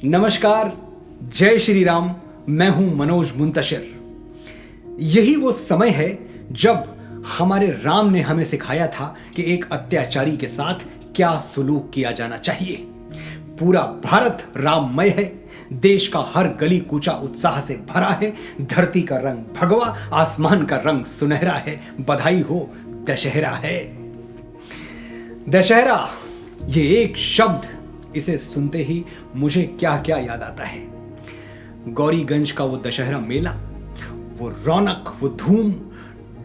नमस्कार, जय श्री राम। मैं हूं मनोज मुंतशिर। यही वो समय है जब हमारे राम ने हमें सिखाया था कि एक अत्याचारी के साथ क्या सुलूक किया जाना चाहिए। पूरा भारत राममय है, देश का हर गली कूचा उत्साह से भरा है, धरती का रंग भगवा, आसमान का रंग सुनहरा है। बधाई हो, दशहरा है। दशहरा, ये एक शब्द, इसे सुनते ही मुझे क्या क्या याद आता है। गौरीगंज का वो दशहरा मेला, वो रौनक, वो धूम,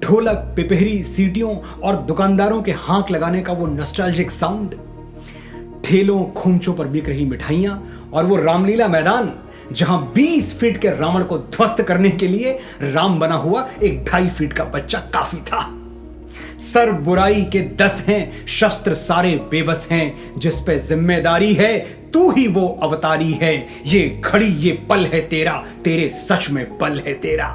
ढोलक, पिपहरी, सीटियों और दुकानदारों के हांक लगाने का वो नॉस्टैल्जिक साउंड, ठेलों खोमचों पर बिक रही मिठाइयां और वो रामलीला मैदान जहां 20 फीट के रावण को ध्वस्त करने के लिए राम बना हुआ एक 2.5 फीट का बच्चा काफी था। सर बुराई के 10 हैं, शस्त्र सारे बेबस हैं, जिस पे जिम्मेदारी है तू ही वो अवतारी है। ये घड़ी ये पल है तेरा, तेरे सच में बल है तेरा।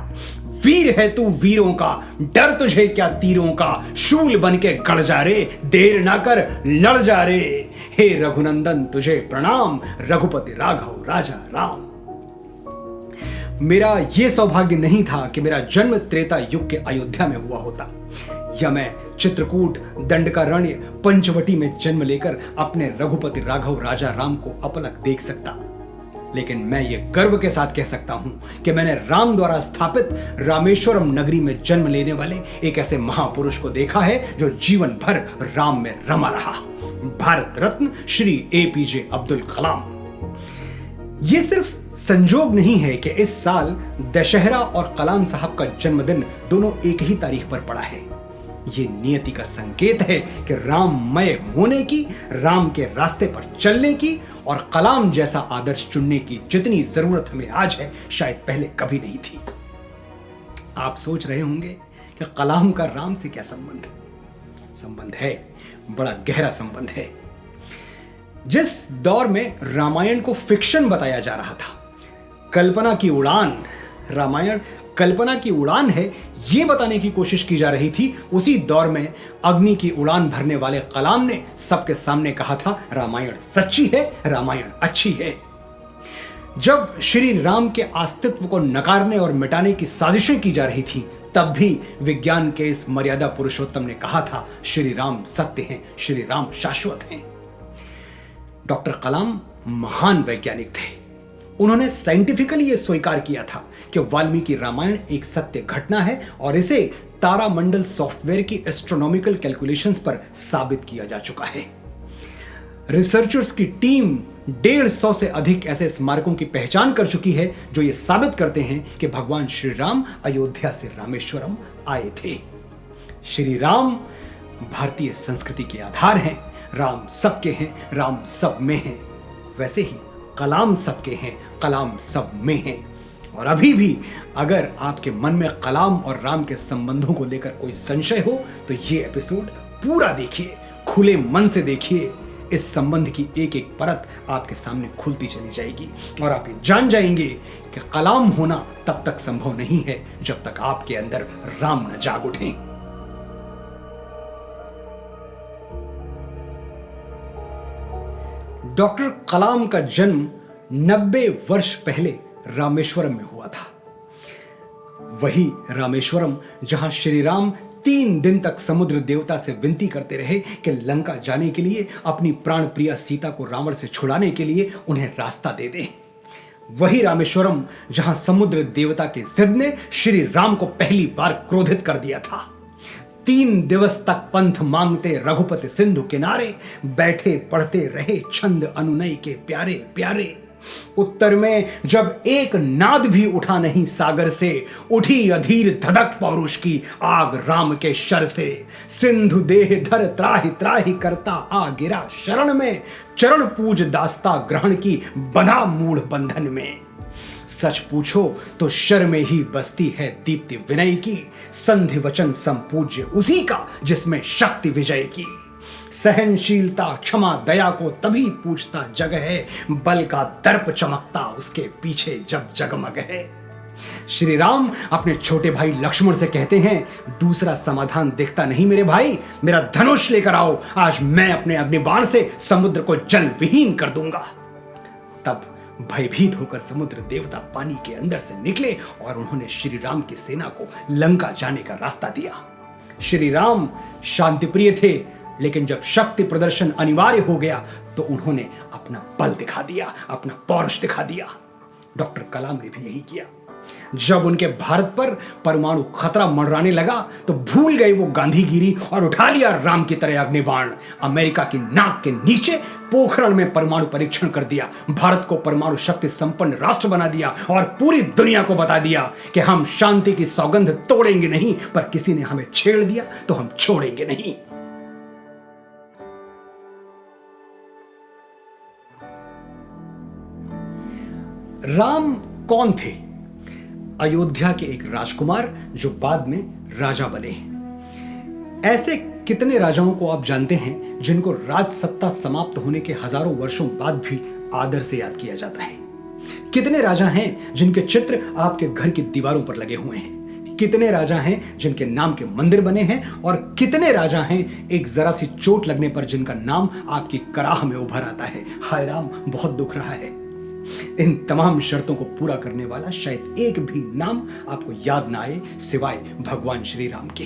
वीर है तू वीरों का, डर तुझे क्या तीरों का। शूल बन के गड़ जा रे, देर ना कर लड़ जा रे। हे रघुनंदन तुझे प्रणाम, रघुपति राघव राजा राम। मेरा यह सौभाग्य नहीं था कि मेरा जन्म त्रेता युग के अयोध्या में हुआ होता, या मैं चित्रकूट, दंडकारण्य, पंचवटी में जन्म लेकर अपने रघुपति राघव राजा राम को अपलक देख सकता। लेकिन मैं ये गर्व के साथ कह सकता हूं कि मैंने राम द्वारा स्थापित रामेश्वरम नगरी में जन्म लेने वाले एक ऐसे महापुरुष को देखा है जो जीवन भर राम में रमा रहा। भारत रत्न श्री APJ अब्दुल कलाम। ये सिर्फ संजोग नहीं है कि इस साल दशहरा और कलाम साहब का जन्मदिन दोनों एक ही तारीख पर पड़ा है। ये नियति का संकेत है कि राममय होने की, राम के रास्ते पर चलने की और कलाम जैसा आदर्श चुनने की जितनी जरूरत हमें आज है, शायद पहले कभी नहीं थी। आप सोच रहे होंगे कि कलाम का राम से क्या संबंध है? संबंध है, बड़ा गहरा संबंध है। जिस दौर में रामायण को फिक्शन बताया जा रहा था, कल्पना की उड़ान, रामायण कल्पना की उड़ान है ये बताने की कोशिश की जा रही थी, उसी दौर में अग्नि की उड़ान भरने वाले कलाम ने सबके सामने कहा था रामायण सच्ची है, रामायण अच्छी है। जब श्री राम के अस्तित्व को नकारने और मिटाने की साजिशें की जा रही थी, तब भी विज्ञान के इस मर्यादा पुरुषोत्तम ने कहा था श्री राम सत्य हैं, श्री राम शाश्वत हैं। डॉक्टर कलाम महान वैज्ञानिक थे। उन्होंने साइंटिफिकली यह स्वीकार किया था कि वाल्मीकि रामायण एक सत्य घटना है और इसे तारामंडल सॉफ्टवेयर की एस्ट्रोनॉमिकल कैलकुलेशंस पर साबित किया जा चुका है। रिसर्चर्स की टीम 150 से अधिक ऐसे स्मारकों की पहचान कर चुकी है जो ये साबित करते हैं कि भगवान श्री राम अयोध्या से रामेश्वरम आए थे। श्री राम भारतीय संस्कृति के आधार हैं। राम सबके हैं, राम सब में हैं। वैसे ही कलाम सबके हैं, कलाम सब में हैं। और अभी भी अगर आपके मन में कलाम और राम के संबंधों को लेकर कोई संशय हो तो ये एपिसोड पूरा देखिए, खुले मन से देखिए। इस संबंध की एक एक परत आपके सामने खुलती चली जाएगी और आप ये जान जाएंगे कि कलाम होना तब तक संभव नहीं है जब तक आपके अंदर राम न जाग उठे। डॉक्टर कलाम का जन्म 90 वर्ष पहले रामेश्वरम में हुआ था। वही रामेश्वरम जहां श्री राम 3 दिन तक समुद्र देवता से विनती करते रहे कि लंका जाने के लिए, अपनी प्राण प्रिया सीता को रावण से छुड़ाने के लिए उन्हें रास्ता दे दे। वही रामेश्वरम जहां समुद्र देवता के जिद ने श्री राम को पहली बार क्रोधित कर दिया था। 3 दिवस तक पंथ मांगते रघुपति सिंधु किनारे, बैठे पढ़ते रहे छंद अनुनय के प्यारे प्यारे। उत्तर में जब एक नाद भी उठा नहीं सागर से, उठी अधीर धधक पौरुष की आग राम के शर से। सिंधु देह धर त्राहि त्राहि करता आ गिरा शरण में, चरण पूज दास्ता ग्रहण की बंधा मूढ़ बंधन में। सच पूछो तो शर में ही बसती है दीप्ति विनय की, संधि वचन संपूज्य उसी का जिसमें शक्ति विजय की। सहनशीलता क्षमा दया को तभी पूछता जग है, बल का दर्प चमकता उसके पीछे जब जगमग है। श्री राम अपने छोटे भाई लक्ष्मण से कहते हैं, दूसरा समाधान दिखता नहीं मेरे भाई, मेरा धनुष लेकर आओ, आज मैं अपने अग्निबाण से समुद्र को जल विहीन कर दूंगा। तब भयभीत होकर समुद्र देवता पानी के अंदर से निकले और उन्होंने श्री राम की सेना को लंका जाने का रास्ता दिया। श्री राम शांतिप्रिय थे, लेकिन जब शक्ति प्रदर्शन अनिवार्य हो गया तो उन्होंने अपना बल दिखा दिया, अपना पौरुष दिखा दिया। डॉक्टर कलाम ने भी यही किया। जब उनके भारत पर परमाणु खतरा मंडराने लगा तो भूल गए वो गांधीगिरी और उठा लिया राम की तरह अग्निबाण। अमेरिका की नाक के नीचे पोखरण में परमाणु परीक्षण कर दिया, भारत को परमाणु शक्ति संपन्न राष्ट्र बना दिया और पूरी दुनिया को बता दिया कि हम शांति की सौगंध तोड़ेंगे नहीं, पर किसी ने हमें छेड़ दिया तो हम छोड़ेंगे नहीं। राम कौन थे? अयोध्या के एक राजकुमार जो बाद में राजा बने। ऐसे कितने राजाओं को आप जानते हैं जिनको राज सत्ता समाप्त होने के हजारों वर्षों बाद भी आदर से याद किया जाता है? कितने राजा हैं जिनके चित्र आपके घर की दीवारों पर लगे हुए हैं? कितने राजा हैं जिनके नाम के मंदिर बने हैं? और कितने राजा हैं एक जरा सी चोट लगने पर जिनका नाम आपकी कराह में उभर आता है? हाय राम, बहुत दुख रहा है। इन तमाम शर्तों को पूरा करने वाला शायद एक भी नाम आपको याद ना आए सिवाय भगवान श्री राम के।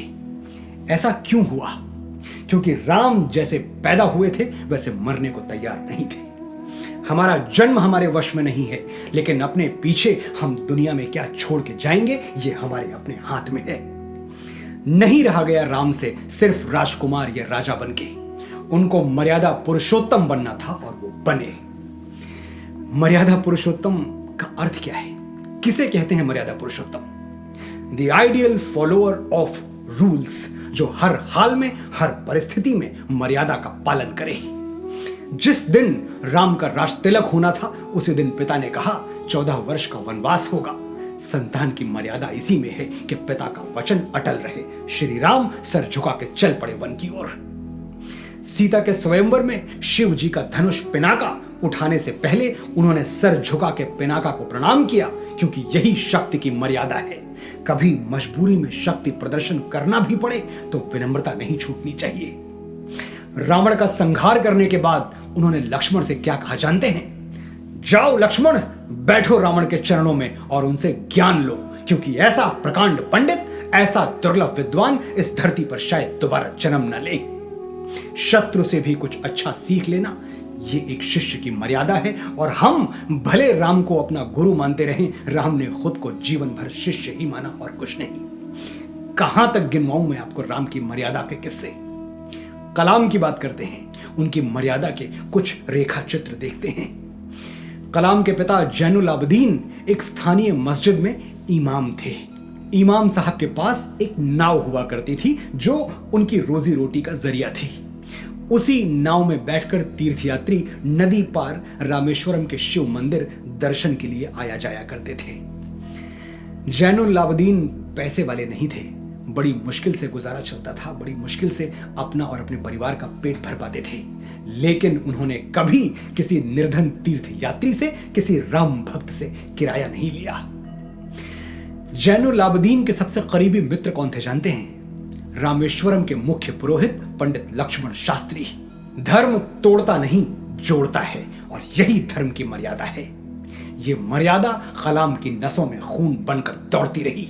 ऐसा क्यों हुआ? क्योंकि राम जैसे पैदा हुए थे वैसे मरने को तैयार नहीं थे। हमारा जन्म हमारे वश में नहीं है, लेकिन अपने पीछे हम दुनिया में क्या छोड़ के जाएंगे ये हमारे अपने हाथ में है। नहीं रहा गया राम से सिर्फ राजकुमार या राजा बनके, उनको मर्यादा पुरुषोत्तम बनना था और वो बने। मर्यादा पुरुषोत्तम का अर्थ क्या है? किसे कहते हैं मर्यादा पुरुषोत्तम? The ideal follower of rules, जो हर हाल में हर परिस्थिति में मर्यादा का पालन करे। जिस दिन राम का राज तिलक होना था उसी दिन पिता ने कहा 14 वर्ष का वनवास होगा। संतान की मर्यादा इसी में है कि पिता का वचन अटल रहे। श्री राम सर झुका के चल पड़े वन की ओर। सीता के स्वयंवर में शिव जी का धनुष पिनाका उठाने से पहले उन्होंने सर झुका के पिनाका को प्रणाम किया, क्योंकि यही शक्ति की मर्यादा है। कभी मजबूरी में शक्ति प्रदर्शन करना भी पड़े तो विनम्रता नहीं छूटनी चाहिए। रावण का संहार करने के बाद उन्होंने लक्ष्मण से क्या कहा जानते हैं? जाओ लक्ष्मण, बैठो रावण के चरणों में और उनसे ज्ञान लो, क्योंकि ऐसा प्रकांड पंडित, ऐसा दुर्लभ विद्वान इस धरती पर शायद दोबारा जन्म न ले। शत्रु से भी कुछ अच्छा सीख लेना ये एक शिष्य की मर्यादा है। और हम भले राम को अपना गुरु मानते रहें, राम ने खुद को जीवन भर शिष्य ही माना और कुछ नहीं। कहां तक गिनवाऊं मैं आपको राम की मर्यादा के किस्से? कलाम की बात करते हैं, उनकी मर्यादा के कुछ रेखा चित्र देखते हैं। कलाम के पिता जैनुल आबदीन एक स्थानीय मस्जिद में इमाम थे। इमाम साहब के पास एक नाव हुआ करती थी जो उनकी रोजी रोटी का जरिया थी। उसी नाव में बैठकर तीर्थयात्री नदी पार रामेश्वरम के शिव मंदिर दर्शन के लिए आया जाया करते थे। जैनुल आबदीन पैसे वाले नहीं थे, बड़ी मुश्किल से गुजारा चलता था, बड़ी मुश्किल से अपना और अपने परिवार का पेट भर पाते थे। लेकिन उन्होंने कभी किसी निर्धन तीर्थ यात्री से, किसी राम भक्त से किराया नहीं लिया। जैनुल आबदीन के सबसे करीबी मित्र कौन थे जानते हैं? रामेश्वरम के मुख्य पुरोहित पंडित लक्ष्मण शास्त्री। धर्म तोड़ता नहीं, जोड़ता है, और यही धर्म की मर्यादा है। ये मर्यादा कलाम की नसों में खून बनकर दौड़ती रही।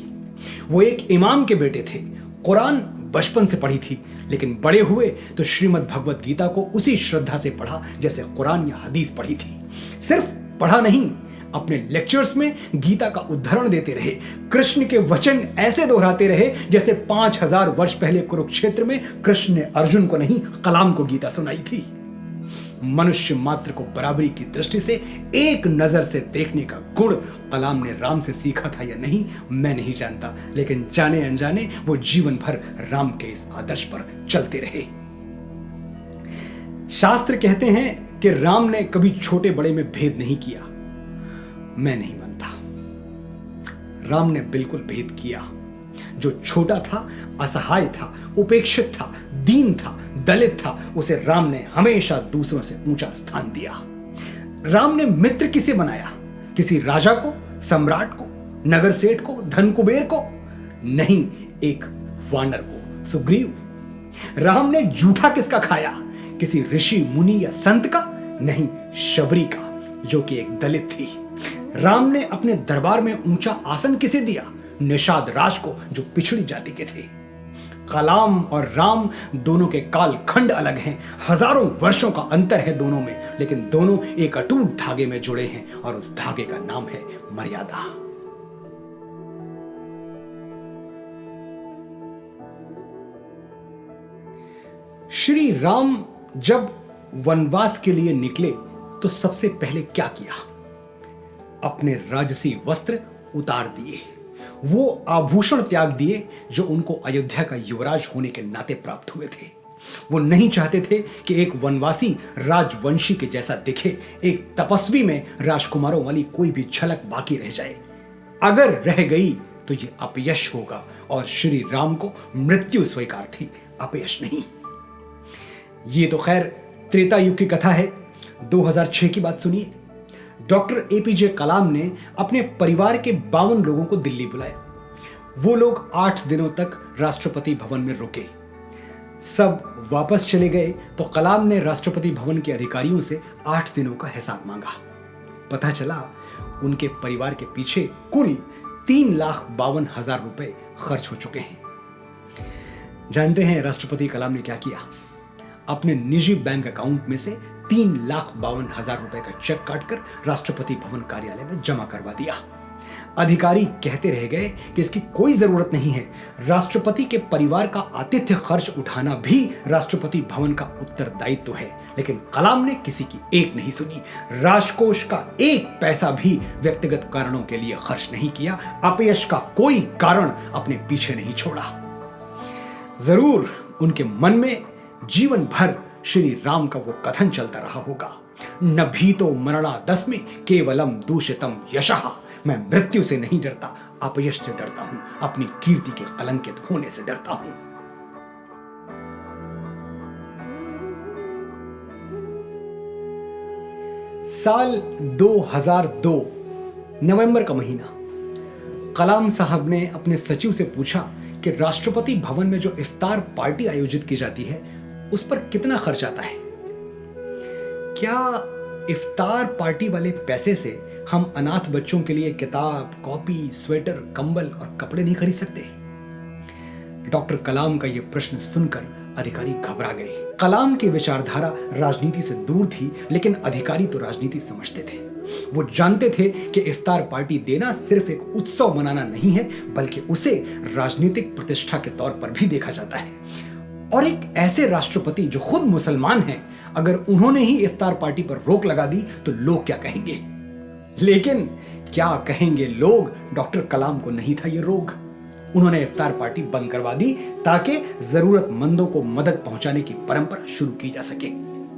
वो एक इमाम के बेटे थे। कुरान बचपन से पढ़ी थी, लेकिन बड़े हुए तो श्रीमद् भगवत गीता को उसी श्रद्धा से पढ़ा जैसे कुरान या हदीस पढ़ी थी। सिर्फ पढ़ा नहीं, अपने लेक्चर्स में गीता का उद्धरण देते रहे। कृष्ण के वचन ऐसे दोहराते रहे जैसे 5000 वर्ष पहले कुरुक्षेत्र में कृष्ण ने अर्जुन को नहीं, कलाम को गीता सुनाई थी। मनुष्य मात्र को बराबरी की दृष्टि से एक नजर से देखने का गुण कलाम ने राम से सीखा था या नहीं मैं नहीं जानता, लेकिन जाने अनजाने वो जीवन भर राम के इस आदर्श पर चलते रहे। शास्त्र कहते हैं कि राम ने कभी छोटे बड़े में भेद नहीं किया। मैं नहीं मानता। राम ने बिल्कुल भेद किया। जो छोटा था, असहाय था, उपेक्षित था, दीन था, दलित था, उसे राम ने हमेशा दूसरों से ऊंचा स्थान दिया। राम ने मित्र किसे बनाया? किसी राजा को, सम्राट को, नगर सेठ को, धन कुबेर को? नहीं, एक वानर को, सुग्रीव। राम ने जूठा किसका खाया? किसी ऋषि मुनि या संत का? नहीं, शबरी का। जो कि एक दलित थी। राम ने अपने दरबार में ऊंचा आसन किसे दिया? निषाद राज को, जो पिछड़ी जाति के थे। कलाम और राम दोनों के काल खंड अलग हैं, हजारों वर्षों का अंतर है दोनों में, लेकिन दोनों एक अटूट धागे में जुड़े हैं और उस धागे का नाम है मर्यादा। श्री राम जब वनवास के लिए निकले तो सबसे पहले क्या किया? अपने राजसी वस्त्र उतार दिए, वो आभूषण त्याग दिए जो उनको अयोध्या का युवराज होने के नाते प्राप्त हुए थे। वो नहीं चाहते थे कि एक वनवासी राजवंशी के जैसा दिखे, एक तपस्वी में राजकुमारों वाली कोई भी झलक बाकी रह जाए। अगर रह गई तो ये अपयश होगा, और श्री राम को मृत्यु स्वीकार थी, अपयश नहीं। ये तो खैर त्रेता युग की कथा है। 2006 की बात सुनिए। डॉक्टर एपीजे कलाम ने अपने परिवार के 52 लोगों को दिल्ली बुलाया। वो लोग 8 दिनों तक राष्ट्रपति भवन में रुके। सब वापस चले गए तो कलाम ने राष्ट्रपति भवन के अधिकारियों से 8 दिनों का हिसाब मांगा। पता चला उनके परिवार के पीछे कुल 3,52,000 रुपए खर्च हो चुके हैं। जानते हैं राष्ट्रपति कलाम ने क्या किया? अपने निजी बैंक अकाउंट में से 3,52,000 रुपए का चेक काटकर राष्ट्रपति भवन कार्यालय में जमा करवा दिया। अधिकारी कहते रह गए कि इसकी कोई जरूरत नहीं है, राष्ट्रपति के परिवार का आतिथ्य खर्च उठाना भी राष्ट्रपति भवन का उत्तरदायित्व है। लेकिन कलाम ने किसी की एक नहीं सुनी, राजकोष का एक पैसा भी व्यक्तिगत कारणों के लिए खर्च नहीं किया, अपयश का कोई कारण अपने पीछे नहीं छोड़ा। जरूर उनके मन में जीवन भर श्री राम का वो कथन चलता रहा होगा, न भीतो मरणादस्मि केवलम दूषितम यशः। मैं मृत्यु से नहीं डरता, अपयश से डरता हूं, अपनी कीर्ति के कलंकित होने से डरता हूं। साल 2002 नवंबर का महीना, कलाम साहब ने अपने सचिव से पूछा कि राष्ट्रपति भवन में जो इफ्तार पार्टी आयोजित की जाती है उस पर कितना खर्च आता है? क्या इफ्तार पार्टी वाले पैसे से हम अनाथ बच्चों के लिए किताब, कॉपी, स्वेटर, कंबल और कपड़े नहीं खरीद सकते? डॉक्टर कलाम का यह प्रश्न सुनकर अधिकारी घबरा गए। कलाम की विचारधारा राजनीति से दूर थी, लेकिन अधिकारी तो राजनीति समझते थे। वो जानते थे कि इफ्तार पार्टी देना सिर्फ एक उत्सव मनाना नहीं है, बल्कि उसे राजनीतिक प्रतिष्ठा के तौर पर भी देखा जाता है। और एक ऐसे राष्ट्रपति जो खुद मुसलमान हैं, अगर उन्होंने ही इफ्तार पार्टी पर रोक लगा दी तो लोग क्या कहेंगे? लेकिन क्या कहेंगे लोग, डॉक्टर कलाम को नहीं था ये रोग। उन्होंने इफ्तार पार्टी बंद करवा दी ताकि जरूरतमंदों को मदद पहुंचाने की परंपरा शुरू की जा सके।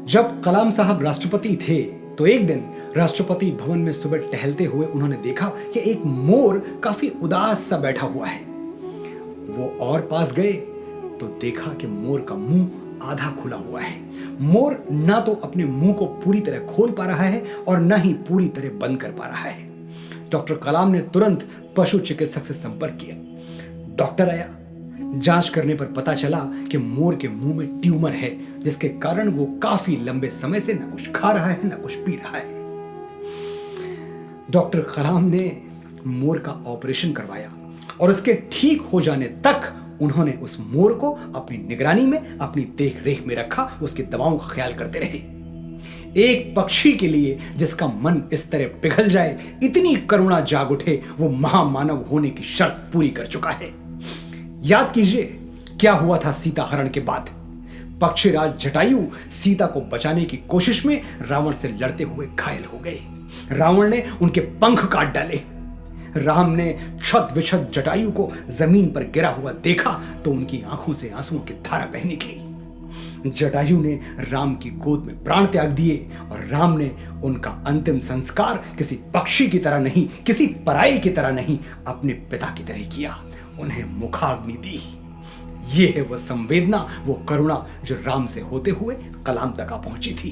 जब कलाम साहब राष्ट्रपति थे तो एक दिन राष्ट्रपति भवन में सुबह टहलते हुए उन्होंने देखा कि एक मोर काफी उदास सा बैठा हुआ है। वो और पास गए तो देखा कि मोर का मुंह आधा खुला हुआ है। मोर ना तो अपने मुंह को पूरी तरह खोल पा रहा है और ना ही पूरी तरह बंद कर पा रहा है। डॉक्टर कलाम ने तुरंत पशु चिकित्सक से संपर्क किया। डॉक्टर आया, जांच करने पर पता चला कि मोर के मुंह में ट्यूमर है, जिसके कारण वो काफी लंबे समय से न कुछ खा रहा है न कुछ पी रहा है। डॉक्टर कलाम ने मोर का ऑपरेशन करवाया और उसके ठीक हो जाने तक उन्होंने उस मोर को अपनी निगरानी में, अपनी देख रेख में रखा, उसकी दवाओं का ख्याल करते रहे। एक पक्षी के लिए जिसका मन इस तरह पिघल जाए, इतनी करुणा जाग उठे, वो महामानव होने की शर्त पूरी कर चुका है। याद कीजिए क्या हुआ था सीता हरण के बाद। पक्षीराज जटायु सीता को बचाने की कोशिश में रावण से लड़ते हुए घायल हो गए। रावण ने उनके पंख काट डाले। राम ने छत विछत जटायु को जमीन पर गिरा हुआ देखा तो उनकी आंखों से आंसुओं की धारा बह निकली। जटायु ने राम की गोद में प्राण त्याग दिए और राम ने उनका अंतिम संस्कार किसी पक्षी की तरह नहीं, किसी पराये की तरह नहीं, अपने पिता की तरह किया। उन्हें मुखाग्नि दी। ये है वो संवेदना, वो करुणा जो राम से होते हुए कलाम तक आ पहुंची थी।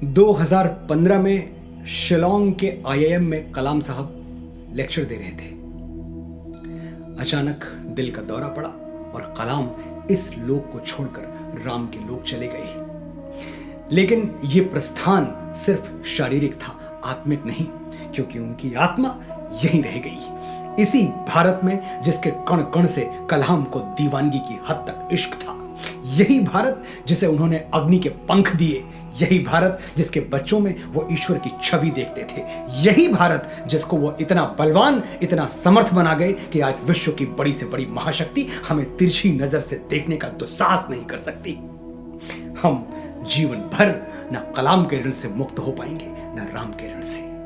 2015 में शिलोंग के आईआईएम में कलाम साहब लेक्चर दे रहे थे। अचानक दिल का दौरा पड़ा और कलाम इस लोक को छोड़कर राम के लोक चले गए। लेकिन ये प्रस्थान सिर्फ शारीरिक था, आत्मिक नहीं, क्योंकि उनकी आत्मा यहीं रह गई, इसी भारत में जिसके कण कण से कलाम को दीवानगी की हद तक इश्क था। यही भारत जिसे उन्होंने अग्नि के पंख दिए, यही भारत जिसके बच्चों में वो ईश्वर की छवि देखते थे, यही भारत जिसको वो इतना बलवान, इतना समर्थ बना गए कि आज विश्व की बड़ी से बड़ी महाशक्ति हमें तिरछी नजर से देखने का दुस्साहस नहीं कर सकती। हम जीवन भर न कलाम के ऋण से मुक्त हो पाएंगे, न राम के ऋण से।